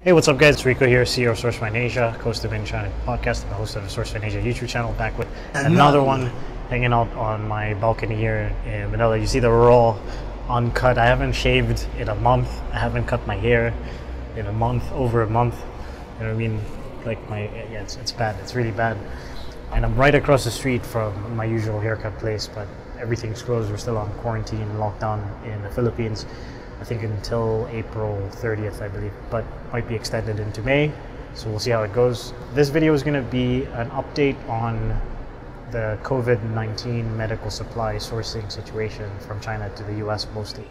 Hey, what's up guys? It's Rico here, CEO of SourceFind Asia, host of In China podcast, and the host of the SourceFind Asia YouTube channel, back with another one, hanging out on my balcony here in Manila. You see the raw, uncut. I haven't shaved in a month. I haven't cut my hair in a month, over a month. You know what I mean? Like it's bad. It's really bad. And I'm right across the street from my usual haircut place, but everything's closed. We're still on quarantine, lockdown in the Philippines. I think until April 30th, I believe, but might be extended into May. So we'll see how it goes. This video is going to be an update on the COVID-19 medical supply sourcing situation from China to the US mostly.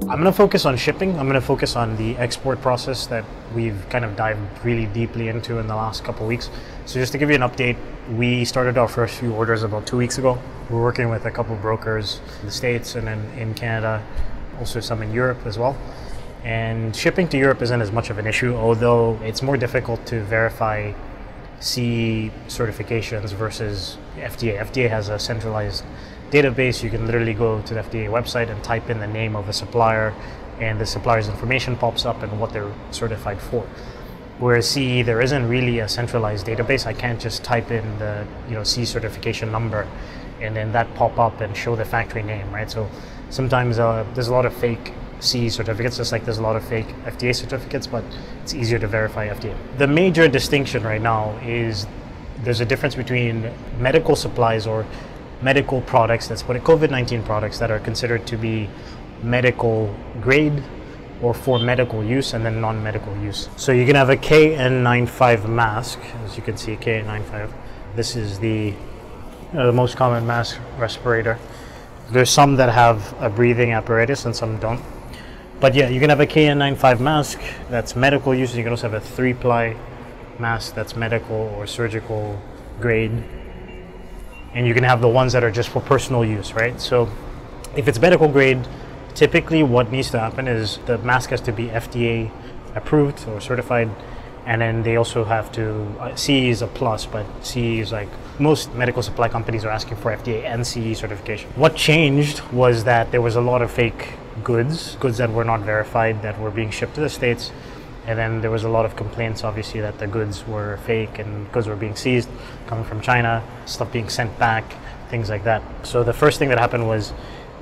I'm going to focus on shipping. I'm going to focus on the export process that we've kind of dived really deeply into in the last couple of weeks. So just to give you an update, we started our first few orders about 2 weeks ago. We're working with a couple of brokers in the States and then in Canada, also some in Europe as well. And shipping to Europe isn't as much of an issue, although it's more difficult to verify CE certifications versus FDA. FDA has a centralized database. You can literally go to the FDA website and type in the name of a supplier, and the supplier's information pops up and what they're certified for. Whereas CE, there isn't really a centralized database. I can't just type in the CE certification number and then that pop up and show the factory name, right? So sometimes there's a lot of fake CE certificates, just like there's a lot of fake FDA certificates, but it's easier to verify FDA. The major distinction right now is there's a difference between medical supplies or medical products, that's what COVID-19 products that are considered to be medical grade or for medical use, and then non-medical use. So you can have a KN95 mask, as you can see, KN95. This is the most common mask respirator. There's some that have a breathing apparatus and some don't. But yeah, you can have a KN95 mask that's medical use. You can also have a 3-ply mask that's medical or surgical grade. And you can have the ones that are just for personal use, right? So if it's medical grade, typically what needs to happen is the mask has to be FDA approved or certified. And then they also have to, CE is a plus, but CE is like, most medical supply companies are asking for FDA and CE certification. What changed was that there was a lot of fake goods that were not verified that were being shipped to the States. And then there was a lot of complaints, obviously, that the goods were fake and goods were being seized, coming from China, stuff being sent back, things like that. So the first thing that happened was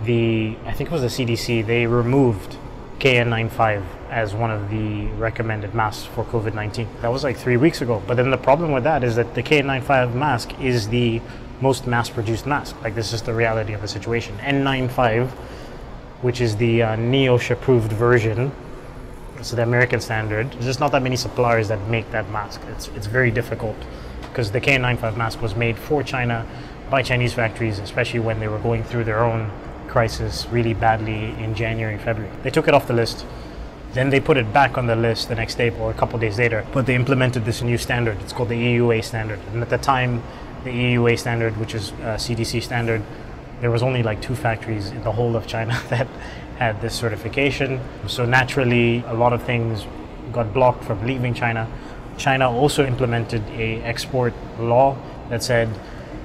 I think it was the CDC, they removed KN95 as one of the recommended masks for COVID-19. That was like 3 weeks ago. But then the problem with that is that the KN95 mask is the most mass-produced mask. Like, this is the reality of the situation. N95, which is the NIOSH-approved version, so the American standard, there's just not that many suppliers that make that mask. It's very difficult because the KN95 mask was made for China by Chinese factories, especially when they were going through their own crisis really badly in January and February. They took it off the list. Then they put it back on the list the next day or a couple days later, but they implemented this new standard. It's called the EUA standard. And at the time, the EUA standard, which is CDC standard, there was only like 2 factories in the whole of China that had this certification. So naturally, a lot of things got blocked from leaving China. China also implemented a export law that said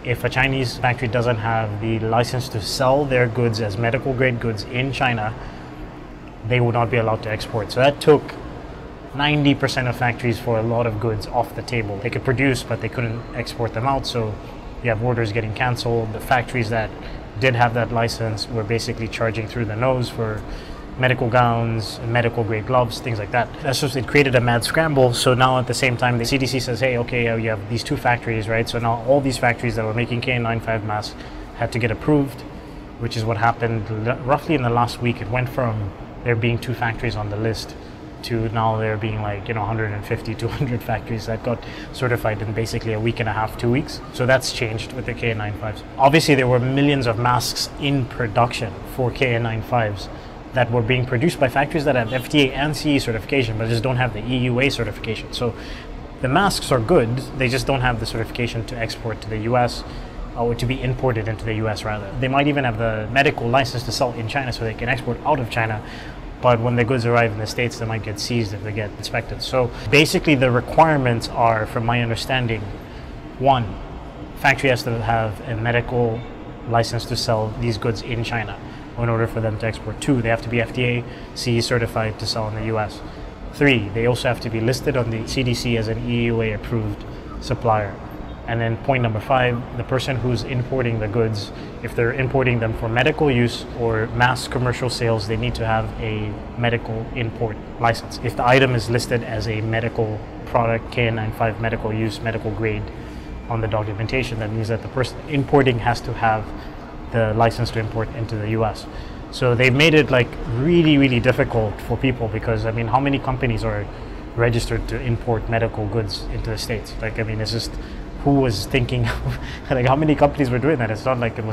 if a Chinese factory doesn't have the license to sell their goods as medical grade goods in China, they would not be allowed to export. So that took 90% of factories for a lot of goods off the table. They could produce, but they couldn't export them out. So you have orders getting canceled. The factories that did have that license were basically charging through the nose for medical gowns, medical grade gloves, things like that. That's just, it created a mad scramble. So now at the same time, the CDC says, hey, okay, you have these 2 factories, right? So now all these factories that were making KN95 masks had to get approved, which is what happened roughly in the last week. It went from there being 2 factories on the list to now there being like 150, 200 factories that got certified in basically a week and a half, 2 weeks. So that's changed with the KN95s. Obviously there were millions of masks in production for KN95s that were being produced by factories that have FDA and CE certification but just don't have the EUA certification. So the masks are good, they just don't have the certification to export to the US, or to be imported into the US rather. They might even have the medical license to sell in China so they can export out of China, but when the goods arrive in the States, they might get seized if they get inspected. So basically the requirements are, from my understanding, 1, factory has to have a medical license to sell these goods in China in order for them to export. 2, they have to be FDA, CE certified to sell in the US. 3, they also have to be listed on the CDC as an EUA approved supplier. And then point number 5, the person who's importing the goods, if they're importing them for medical use or mass commercial sales, they need to have a medical import license. If the item is listed as a medical product, KN95 medical use, medical grade on the documentation, that means that the person importing has to have the license to import into the US. So they've made it like really, really difficult for people because, I mean, how many companies are registered to import medical goods into the States? Like, I mean, it's just, who was thinking, like how many companies were doing that? It's not like it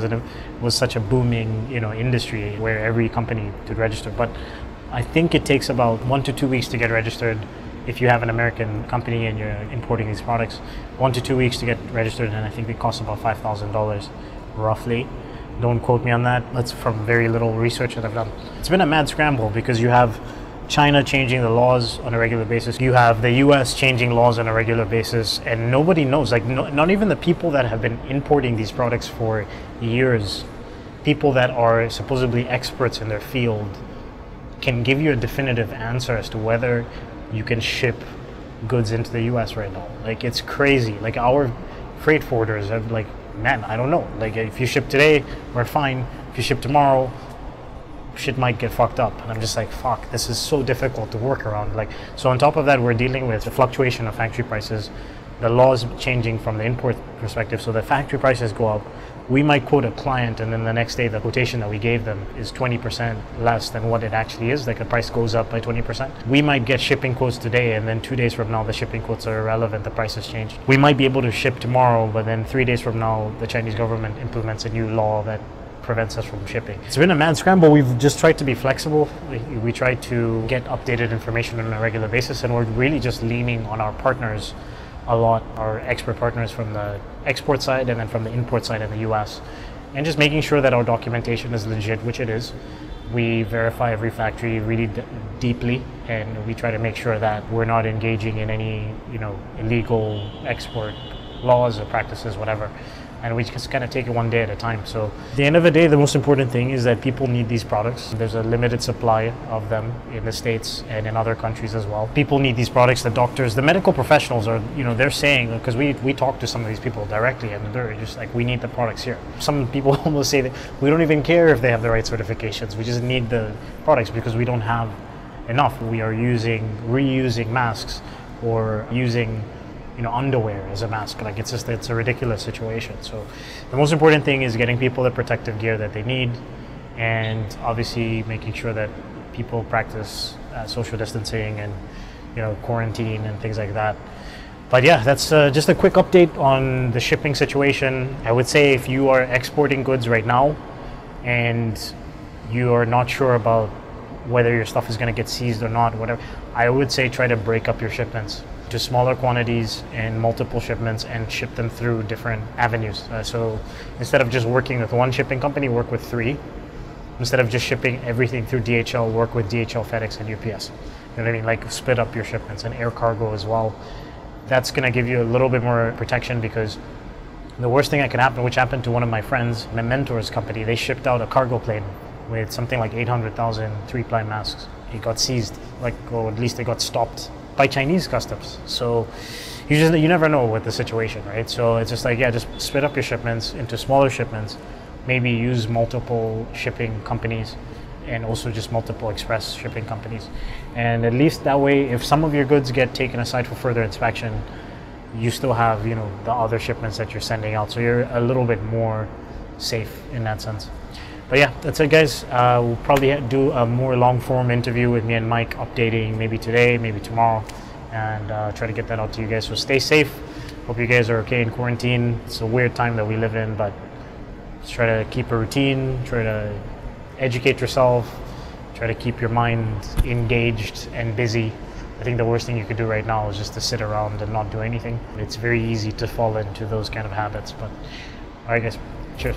was such a booming, industry where every company could register. But I think it takes about 1 to 2 weeks to get registered. If you have an American company and you're importing these products, 1 to 2 weeks to get registered, and I think it costs about $5,000 roughly. Don't quote me on that. That's from very little research that I've done. It's been a mad scramble because you have China changing the laws on a regular basis. You have the US changing laws on a regular basis, and nobody knows, like not even the people that have been importing these products for years, people that are supposedly experts in their field, can give you a definitive answer as to whether you can ship goods into the US right now. Like, it's crazy. Like, our freight forwarders have like, man, I don't know. Like, if you ship today, we're fine. If you ship tomorrow, shit might get fucked up. And I'm just like, fuck, this is so difficult to work around. Like, so on top of that, we're dealing with the fluctuation of factory prices, the laws changing from the import perspective, so the factory prices go up. We might quote a client, and then the next day the quotation that we gave them is 20% less than what it actually is. Like, the price goes up by 20%. We might get shipping quotes today, and then 2 days from now the shipping quotes are irrelevant, the price has changed. We might be able to ship tomorrow, but then 3 days from now the Chinese government implements a new law that prevents us from shipping. It's been a mad scramble. We've just tried to be flexible. We try to get updated information on a regular basis, and we're really just leaning on our partners a lot, our expert partners from the export side and then from the import side in the US, and just making sure that our documentation is legit, which it is. We verify every factory really deeply, and we try to make sure that we're not engaging in any illegal export laws or practices, whatever. And we just kind of take it one day at a time. So at the end of the day, the most important thing is that people need these products. There's a limited supply of them in the States and in other countries as well. People need these products. The doctors, the medical professionals are, they're saying, because we talk to some of these people directly, and they're just like, we need the products here. Some people almost say that we don't even care if they have the right certifications. We just need the products because we don't have enough. We are reusing masks or using underwear as a mask. Like, it's a ridiculous situation. So the most important thing is getting people the protective gear that they need, and obviously making sure that people practice social distancing and quarantine and things like that. But yeah, that's just a quick update on the shipping situation. I would say if you are exporting goods right now and you are not sure about whether your stuff is going to get seized or not, whatever, I would say try to break up your shipments to smaller quantities and multiple shipments and ship them through different avenues. So instead of just working with one shipping company, work with 3. Instead of just shipping everything through DHL, work with DHL, FedEx, and UPS. You know what I mean? Like, split up your shipments, and air cargo as well. That's going to give you a little bit more protection, because the worst thing that can happen, which happened to one of my friends, my mentor's company, they shipped out a cargo plane with something like 800,000 3-ply masks. It got seized, or at least it got stopped by Chinese customs. So you never know with the situation, right? So it's just like, yeah, just split up your shipments into smaller shipments, maybe use multiple shipping companies, and also just multiple express shipping companies. And at least that way, if some of your goods get taken aside for further inspection, you still have, the other shipments that you're sending out. So you're a little bit more safe in that sense. But yeah, that's it, guys. We'll probably do a more long-form interview with me and Mike, updating maybe today, maybe tomorrow, and try to get that out to you guys. So stay safe. Hope you guys are okay in quarantine. It's a weird time that we live in, but just try to keep a routine, try to educate yourself, try to keep your mind engaged and busy. I think the worst thing you could do right now is just to sit around and not do anything. It's very easy to fall into those kind of habits. But all right, guys, cheers.